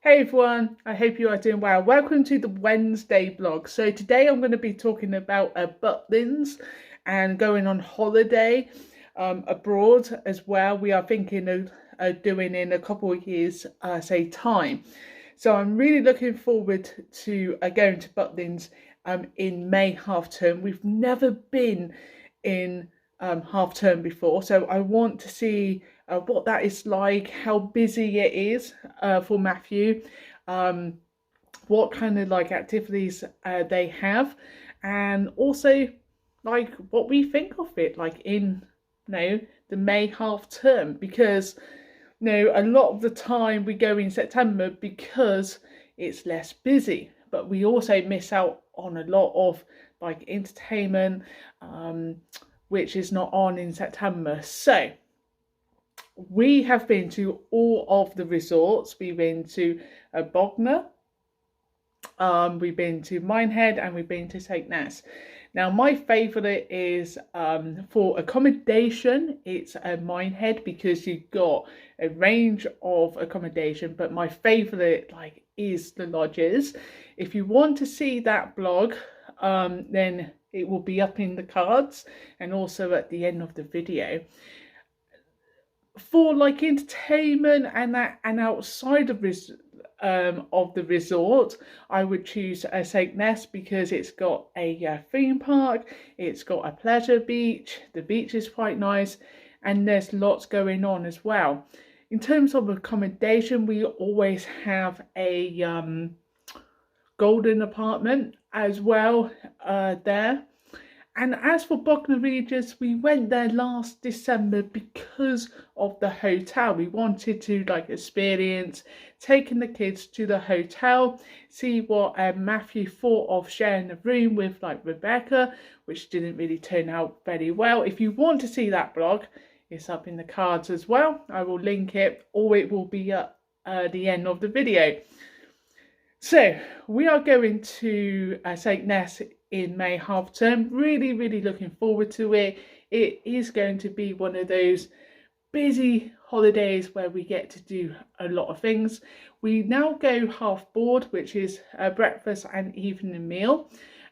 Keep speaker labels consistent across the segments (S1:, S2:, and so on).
S1: Hey everyone, I hope you are doing well. Welcome to the Wednesday vlog. So today I'm going to be talking about Butlins and going on holiday abroad as well. We are thinking of doing in a couple of years, say time. So I'm really looking forward to going to Butlins in May half term. We've never been in half term before, so I want to see what that is like, how busy it is for Matthew, what kind of like activities they have, and also like what we think of it like in the May half term, because a lot of the time we go in September because it's less busy, but we also miss out on a lot of like entertainment which is not on in September. So we have been to all of the resorts. We've been to Bognor, we've been to Minehead, and we've been to St. Ness. Now, my favourite is for accommodation, it's Minehead, because you've got a range of accommodation, but my favourite is the lodges. If you want to see that blog, then it will be up in the cards and also at the end of the video. For like entertainment and outside of the resort, I would choose St. Ness, because it's got a theme park, it's got a pleasure beach, the beach is quite nice, and there's lots going on as well. In terms of accommodation, we always have a golden apartment as well there. And as for Bognor Regis, we went there last December because of the hotel. We wanted to experience taking the kids to the hotel, see what Matthew thought of sharing a room with Rebecca, which didn't really turn out very well. If you want to see that blog, it's up in the cards as well. I will link it, or it will be at the end of the video. So we are going to St. Ness in May half term. Really looking forward to it. It is going to be one of those busy holidays where we get to do a lot of things. We now go half board, which is a breakfast and evening meal,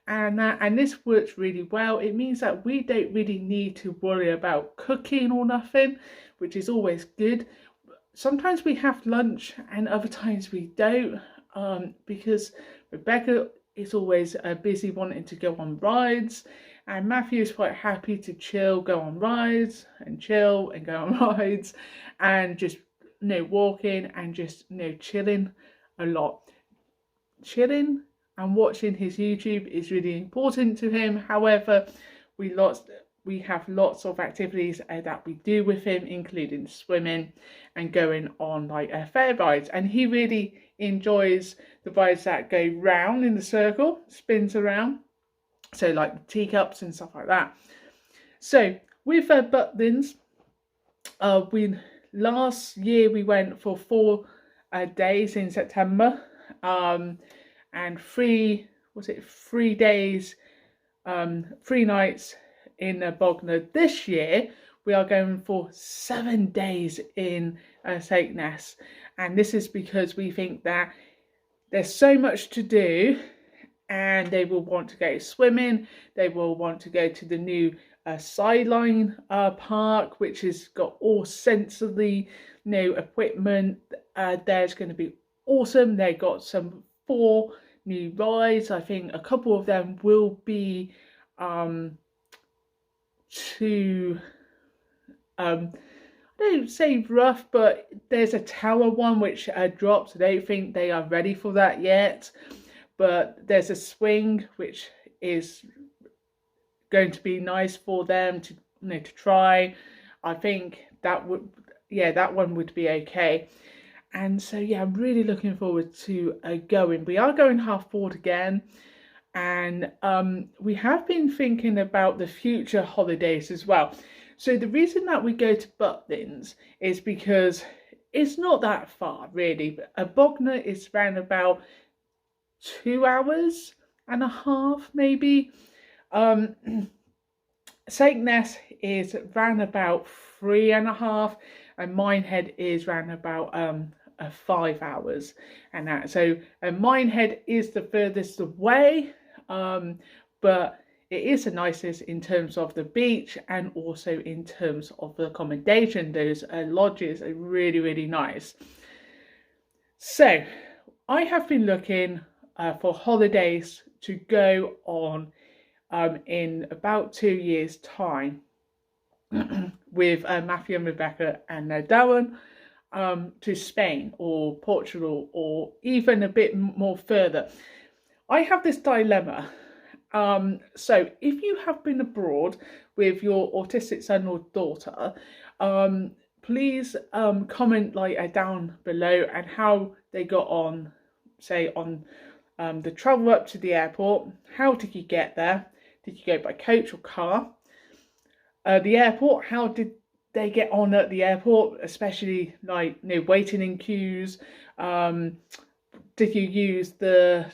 S1: and this works really well. It means that we don't really need to worry about cooking or nothing, which is always good. Sometimes we have lunch and other times we don't, because Rebecca is always busy wanting to go on rides, and Matthew is quite happy to chill, go on rides and chill and go on rides, and just walking and just chilling a lot. Chilling and watching his YouTube is really important to him. However, we have lots of activities that we do with him, including swimming and going on fair rides, and he really enjoys the rides that go round in the circle, spins around, so like the teacups and stuff like that. So with Butlins, last year we went for 4 days in September, and 3 days, 3 nights in Bognor. This year we are going for 7 days in St. Ness, and this is because we think that there's so much to do, and they will want to go swimming, they will want to go to the new sideline park, which has got all sensory equipment. There's going to be awesome. They got some 4 new rides. I think a couple of them will be too I don't say rough, but there's a tower one which drops. I don't think they are ready for that yet, but there's a swing which is going to be nice for them to to try. I think that one would be okay. And so I'm really looking forward to going. We are going half board again, and we have been thinking about the future holidays as well. So the reason that we go to Butlins is because it's not that far really. Bognor is around about 2.5 hours maybe. St. Ness is around about 3.5, and Minehead is around about 5 hours and that. So Minehead is the furthest away, but it is the nicest in terms of the beach and also in terms of the accommodation. Those lodges are really, really nice. So I have been looking for holidays to go on in about 2 years' time with Matthew and Rebecca and Darren to Spain or Portugal or even a bit more further. I have this dilemma. So if you have been abroad with your autistic son or daughter, please comment down below and how they got on, say on the travel up to the airport. How did you get there? Did you go by coach or car? The airport, how did they get on at the airport, especially waiting in queues? Did you use the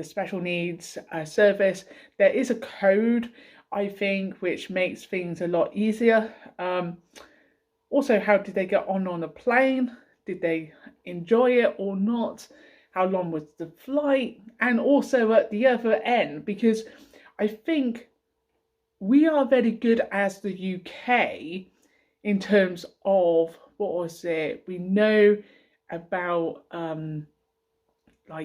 S1: special needs service? There is a code, I think, which makes things a lot easier. Also, how did they get on a plane? Did they enjoy it or not? How long was the flight? And also at the other end, because I think we are very good as the UK in terms of, we know about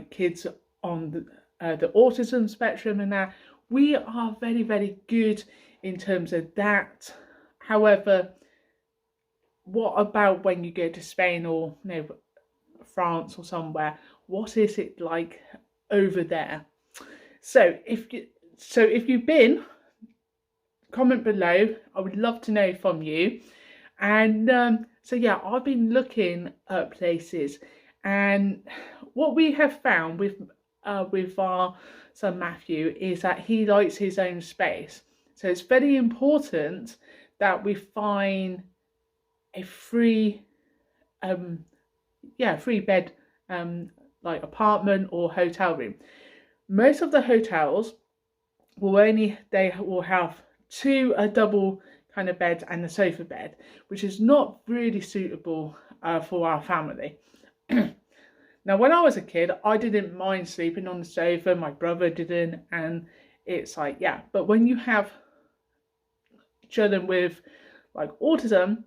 S1: kids on the autism spectrum and that. We are very, very good in terms of that. However, what about when you go to Spain or France or somewhere? What is it like over there? So if you've been, comment below. I would love to know from you. And so yeah, I've been looking at places, and what we have found with our son Matthew is that he likes his own space. So it's very important that we find a free bed apartment or hotel room. Most of the hotels will have 2 double kind of beds and a sofa bed, which is not really suitable for our family. Now, when I was a kid, I didn't mind sleeping on the sofa. My brother didn't, and it's but when you have children with autism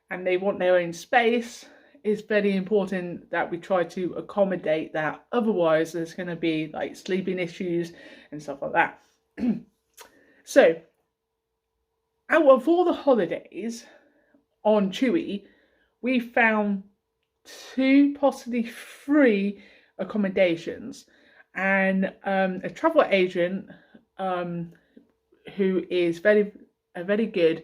S1: and they want their own space, it's very important that we try to accommodate that. Otherwise, there's going to be sleeping issues and stuff like that. So, out of all the holidays on Chewy, we found 2, possibly 3 accommodations, and a travel agent who is very good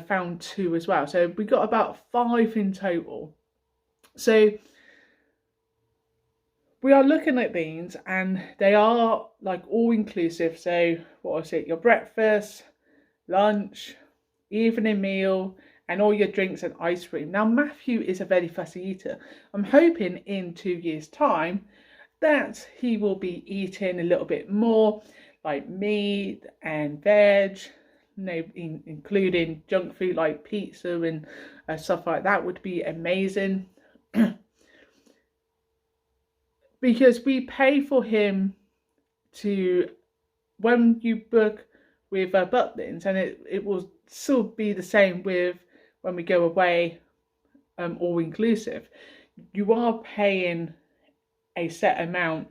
S1: found 2 as well. So we got about 5 in total. So we are looking at these, and they are all inclusive. So your breakfast, lunch, evening meal, and all your drinks and ice cream. Now, Matthew is a very fussy eater. I'm hoping in 2 years' time that he will be eating a little bit more meat and veg, including junk food like pizza and stuff like that would be amazing. Because we pay for him to, when you book with Butlins, and it will still be the same with when we go away, all inclusive, you are paying a set amount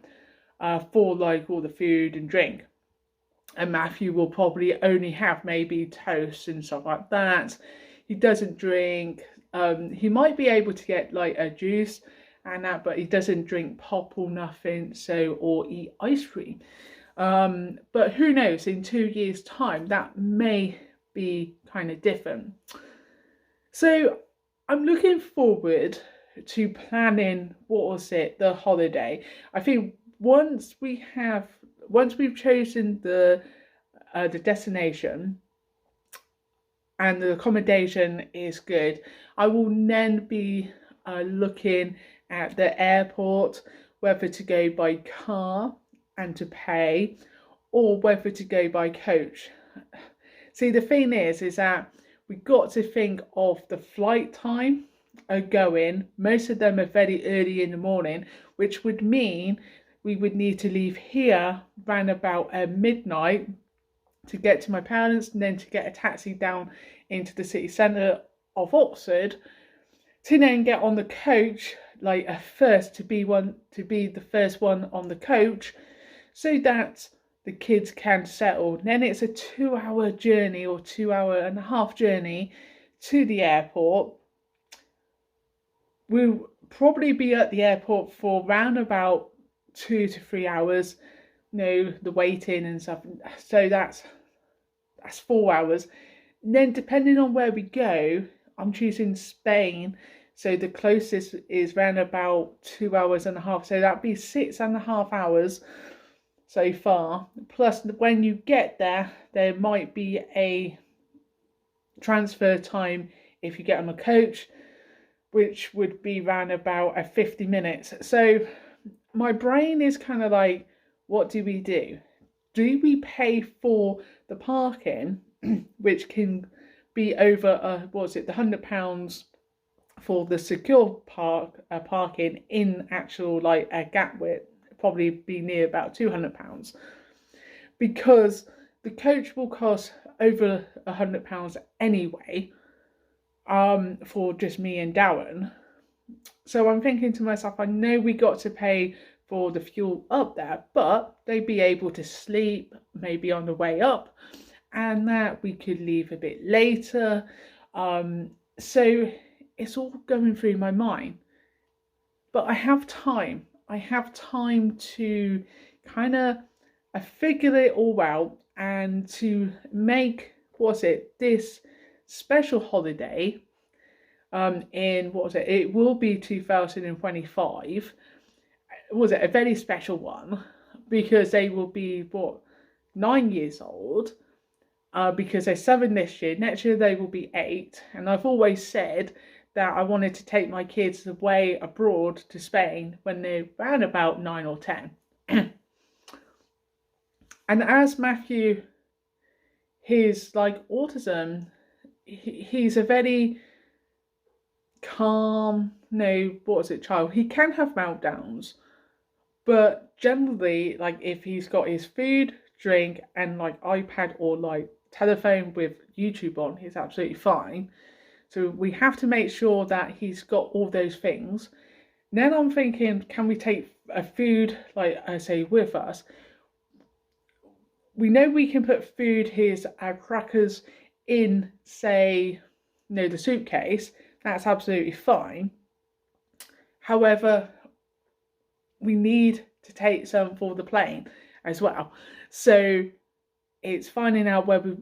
S1: for all the food and drink. And Matthew will probably only have maybe toast and stuff like that. He doesn't drink. He might be able to get a juice and that, but he doesn't drink pop or nothing, or eat ice cream. But who knows, in 2 years' time, that may be kind of different. So I'm looking forward to planning the holiday. I think once we've chosen the destination and the accommodation is good, I will then be looking at the airport, whether to go by car and to pay, or whether to go by coach. See, the thing is that we got to think of the flight time are going. Most of them are very early in the morning, which would mean we would need to leave here around about midnight to get to my parents, and then to get a taxi down into the city centre of Oxford, to then get on the coach like first, to be the first one on the coach, so that the kids can settle. Then it's a 2-hour journey or 2.5-hour journey to the airport. We'll probably be at the airport for around about 2 to 3 hours, the waiting and stuff. So that's 4 hours. And then depending on where we go, I'm choosing Spain. So the closest is around about 2.5 hours. So that'd be 6.5 hours so far. Plus, when you get there, there might be a transfer time if you get on a coach, which would be around about 50 minutes. So my brain is kind of like, what do we do? Do we pay for the parking, which can be over the £100 for the secure parking in actual like a Gatwick, probably be near about £200, because the coach will cost over £100 anyway, for just me and Darren. So I'm thinking to myself, I know we got to pay for the fuel up there, but they'd be able to sleep maybe on the way up, and that we could leave a bit later. So it's all going through my mind, but I have time to kind of figure it all out, and to make this special holiday it will be 2025, a very special one, because they will be 9 years old, because they're 7 this year. Next year they will be 8, and I've always said that I wanted to take my kids away abroad to Spain when they're around about 9 or 10. And as Matthew, his like autism, he's a very calm, child. He can have meltdowns, but generally, like, if he's got his food, drink, and like iPad or like telephone with YouTube on, he's absolutely fine. So we have to make sure that he's got all those things. Then I'm thinking, can we take a food, like I say, with us? We know we can put food, our crackers in, say, the suitcase. That's absolutely fine. However, we need to take some for the plane as well. So it's finding out whether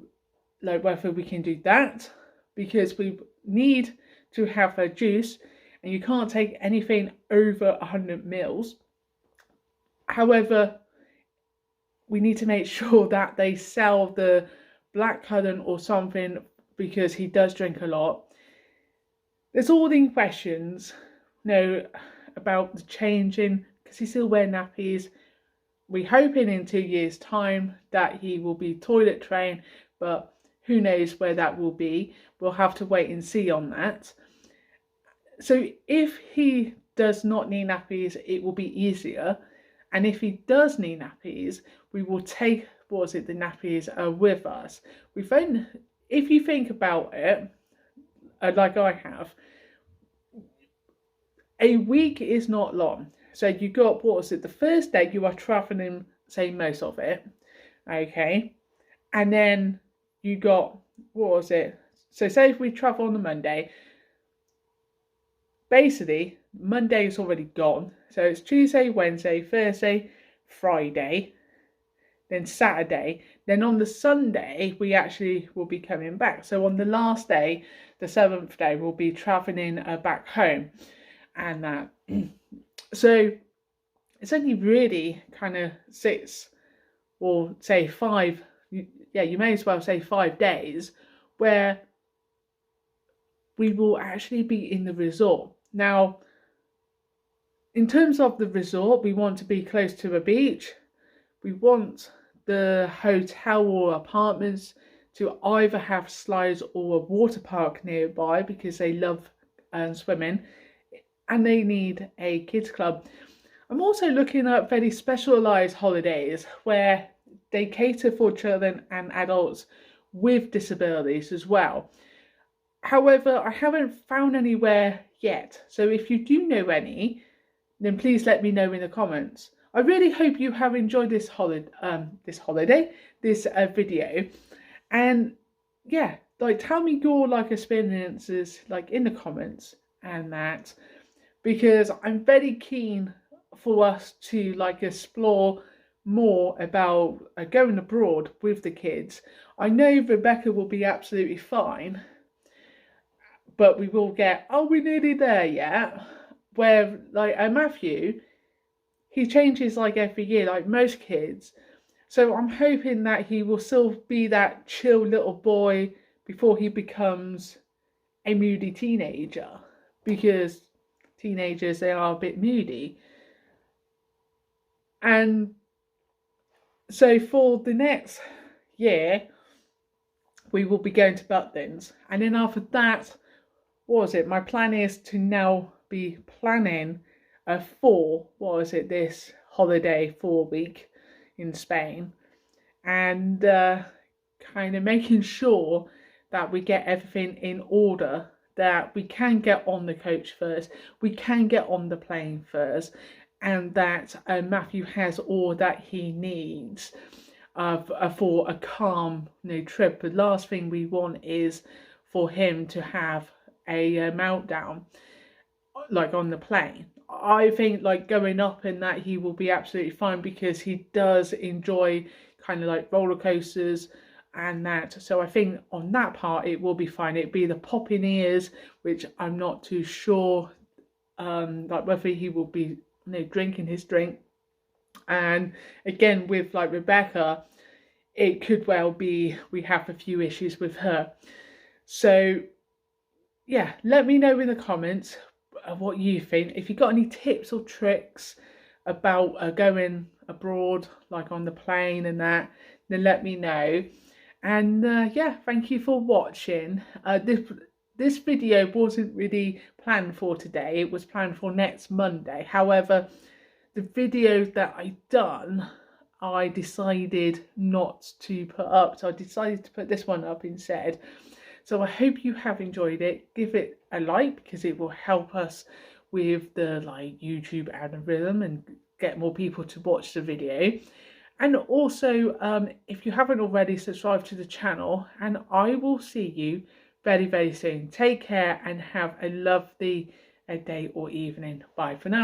S1: we can do that, because we need to have a juice, and you can't take anything over 100 mils. However, we need to make sure that they sell the blackcurrant or something, because he does drink a lot. There's all these questions, about the changing, because he's still wearing nappies. We're hoping in 2 years' time that he will be toilet trained, but who knows where that will be. We'll have to wait and see on that. So if he does not need nappies, it will be easier. And if he does need nappies, we will take, the nappies with us. If you think about it, like I have, a week is not long. So you got, the first day you are traveling, say, most of it, okay? And then you got, so say if we travel on the Monday, basically Monday is already gone. So it's Tuesday, Wednesday, Thursday, Friday, then Saturday. Then on the Sunday, we actually will be coming back. So on the last day, the 7th day, we'll be traveling back home. And that. So it's only really kind of 6, or say 5, you may as well say 5 days, where we will actually be in the resort. Now, in terms of the resort, we want to be close to a beach. We want the hotel or apartments to either have slides or a water park nearby, because they love swimming, and they need a kids club. I'm also looking at very specialised holidays where they cater for children and adults with disabilities as well. However, I haven't found anywhere yet. So if you do know any, then please let me know in the comments. I really hope you have enjoyed this video, and yeah, like tell me your experiences in the comments and that, because I'm very keen for us to explore more about going abroad with the kids. I know Rebecca will be absolutely fine, but we will get, are we nearly there yet? Where Matthew, he changes every year, like most kids. So I'm hoping that he will still be that chill little boy before he becomes a moody teenager, because teenagers, they are a bit moody. And so for the next year, we will be going to Butlins, and then after that, my plan is to now be planning this holiday 4-week in Spain, and kind of making sure that we get everything in order, that we can get on the coach first, we can get on the plane first, and that Matthew has all that he needs for a calm trip. The last thing we want is for him to have a meltdown on the plane. I think going up in that, he will be absolutely fine, because he does enjoy kind of roller coasters and that. So I think on that part it will be fine. It'd be the popping ears, which I'm not too sure whether he will be drinking his drink. And again, with Rebecca, it could well be we have a few issues with her. So yeah, let me know in the comments what you think. If you got any tips or tricks about going abroad, on the plane and that, then let me know. And yeah, thank you for watching. This video wasn't really planned for today. It was planned for next Monday. However, the video that I done, I decided not to put up, so I decided to put this one up instead. So I hope you have enjoyed it. Give it a like, because it will help us with the YouTube algorithm and get more people to watch the video. And also, if you haven't already, subscribe to the channel, and I will see you very, very soon. Take care and have a lovely day or evening. Bye for now.